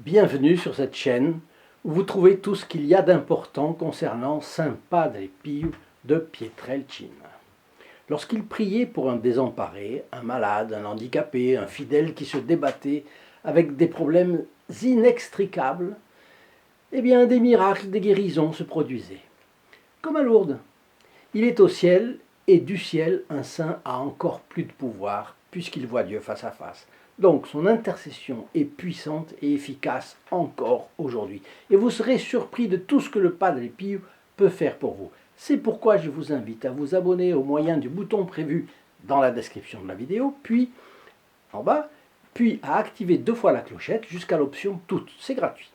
Bienvenue sur cette chaîne où vous trouvez tout ce qu'il y a d'important concernant Saint Padre Pio de Pietrelcina. Lorsqu'il priait pour un désemparé, un malade, un handicapé, un fidèle qui se débattait avec des problèmes inextricables, eh bien des miracles, des guérisons se produisaient. Comme à Lourdes, il est au ciel et du ciel un saint a encore plus de pouvoir puisqu'il voit Dieu face à face. Donc son intercession est puissante et efficace encore aujourd'hui. Et vous serez surpris de tout ce que le Padre Pio peut faire pour vous. C'est pourquoi je vous invite à vous abonner au moyen du bouton prévu dans la description de la vidéo, puis en bas, puis à activer 2 fois la clochette jusqu'à l'option toutes. C'est gratuit.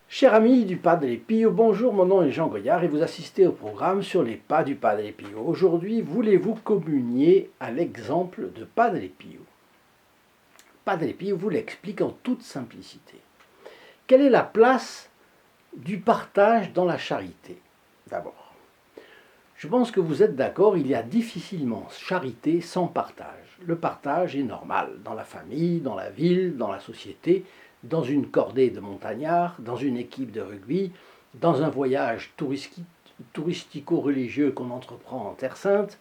Chers amis du Padre Pio, bonjour, mon nom est Jean Goyard et vous assistez au programme sur les pas du Padre Pio. Aujourd'hui, voulez-vous communier à l'exemple de Padre Pio? Padre Pio vous l'explique en toute simplicité. Quelle est la place du partage dans la charité? D'abord, je pense que vous êtes d'accord, il y a difficilement charité sans partage. Le partage est normal dans la famille, dans la ville, dans la société, dans une cordée de montagnards, dans une équipe de rugby, dans un voyage touristico-religieux qu'on entreprend en Terre Sainte,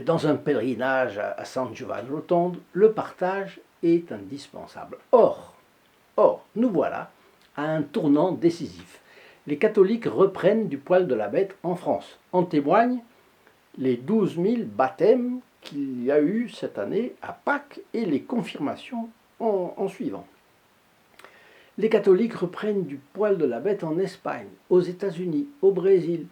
dans un pèlerinage à San Giovanni Rotondo, le partage est indispensable. Or, nous voilà à un tournant décisif. Les catholiques reprennent du poil de la bête en France. En témoignent les 12 000 baptêmes qu'il y a eu cette année à Pâques et les confirmations en suivant. Les catholiques reprennent du poil de la bête en Espagne, aux États-Unis, au Brésil.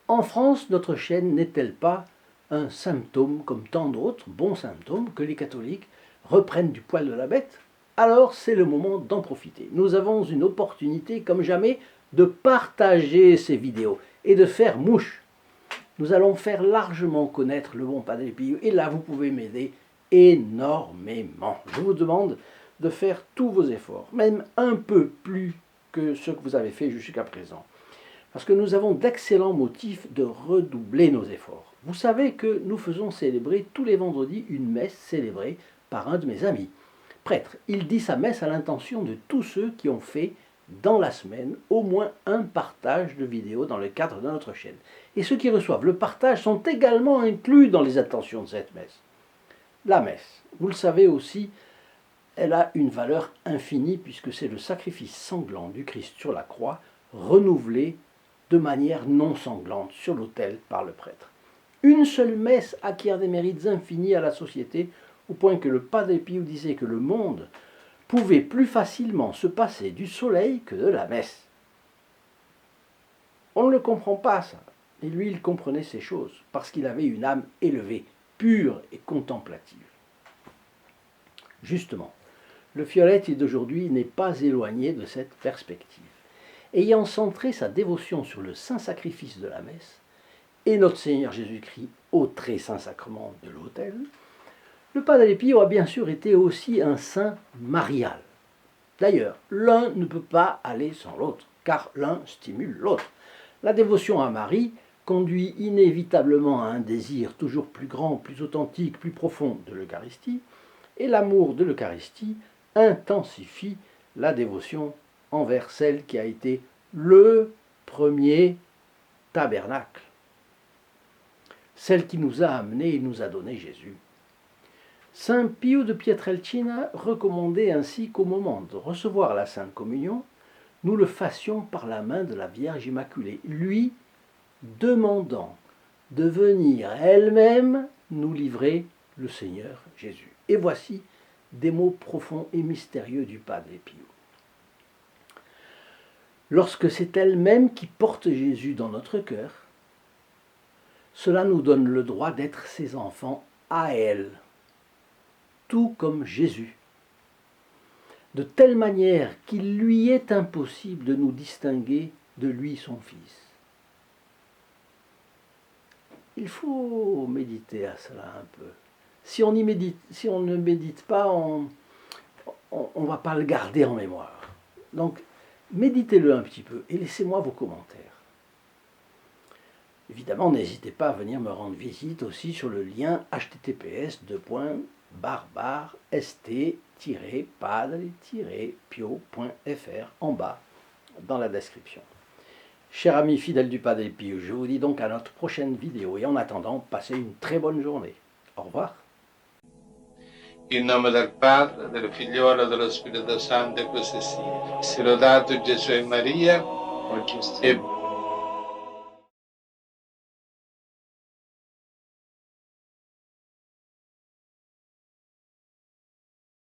En France, notre chaîne n'est-elle pas un symptôme, comme tant d'autres bons symptômes, que les catholiques reprennent du poil de la bête? Alors c'est le moment d'en profiter. Nous avons une opportunité comme jamais de partager ces vidéos et de faire mouche. Nous allons faire largement connaître le bon Padre Pio et là vous pouvez m'aider énormément. Je vous demande de faire tous vos efforts, même un peu plus que ce que vous avez fait jusqu'à présent. Parce que nous avons d'excellents motifs de redoubler nos efforts. Vous savez que nous faisons célébrer tous les vendredis une messe célébrée par un de mes amis. Prêtre, il dit sa messe à l'intention de tous ceux qui ont fait dans la semaine au moins un partage de vidéos dans le cadre de notre chaîne. Et ceux qui reçoivent le partage sont également inclus dans les intentions de cette messe. La messe, vous le savez aussi, elle a une valeur infinie puisque c'est le sacrifice sanglant du Christ sur la croix, renouvelé de manière non sanglante sur l'autel par le prêtre. Une seule messe acquiert des mérites infinis à la société, au point que le Padre Pio disait que le monde pouvait plus facilement se passer du soleil que de la messe. On ne le comprend pas, ça. Et lui, il comprenait ces choses, parce qu'il avait une âme élevée, pure et contemplative. Justement, le Fioletti d'aujourd'hui n'est pas éloigné de cette perspective. Ayant centré sa dévotion sur le saint sacrifice de la messe et notre Seigneur Jésus-Christ au très saint sacrement de l'autel, le Padre Pio a bien sûr été aussi un saint marial. D'ailleurs, l'un ne peut pas aller sans l'autre, car l'un stimule l'autre. La dévotion à Marie conduit inévitablement à un désir toujours plus grand, plus authentique, plus profond de l'Eucharistie, et l'amour de l'Eucharistie intensifie la dévotion envers celle qui a été le premier tabernacle, celle qui nous a amenés et nous a donné Jésus. Saint Pio de Pietrelcina recommandait ainsi qu'au moment de recevoir la Sainte Communion, nous le fassions par la main de la Vierge Immaculée, lui demandant de venir elle-même nous livrer le Seigneur Jésus. Et voici des mots profonds et mystérieux du Padre Pio. Lorsque c'est elle-même qui porte Jésus dans notre cœur, cela nous donne le droit d'être ses enfants à elle, tout comme Jésus, de telle manière qu'il lui est impossible de nous distinguer de lui son Fils. Il faut méditer à cela un peu. Si on ne médite pas, on ne va pas le garder en mémoire. Donc, méditez-le un petit peu et laissez-moi vos commentaires. Évidemment, n'hésitez pas à venir me rendre visite aussi sur le lien https://st-padre-pio.fr en bas dans la description. Chers amis fidèles du Padre Pio, je vous dis donc à notre prochaine vidéo et en attendant, passez une très bonne journée. Au revoir. In nome del Padre, del Figliolo e dello Spirito Santo, e così sia. Sia lodato Gesù e Maria, e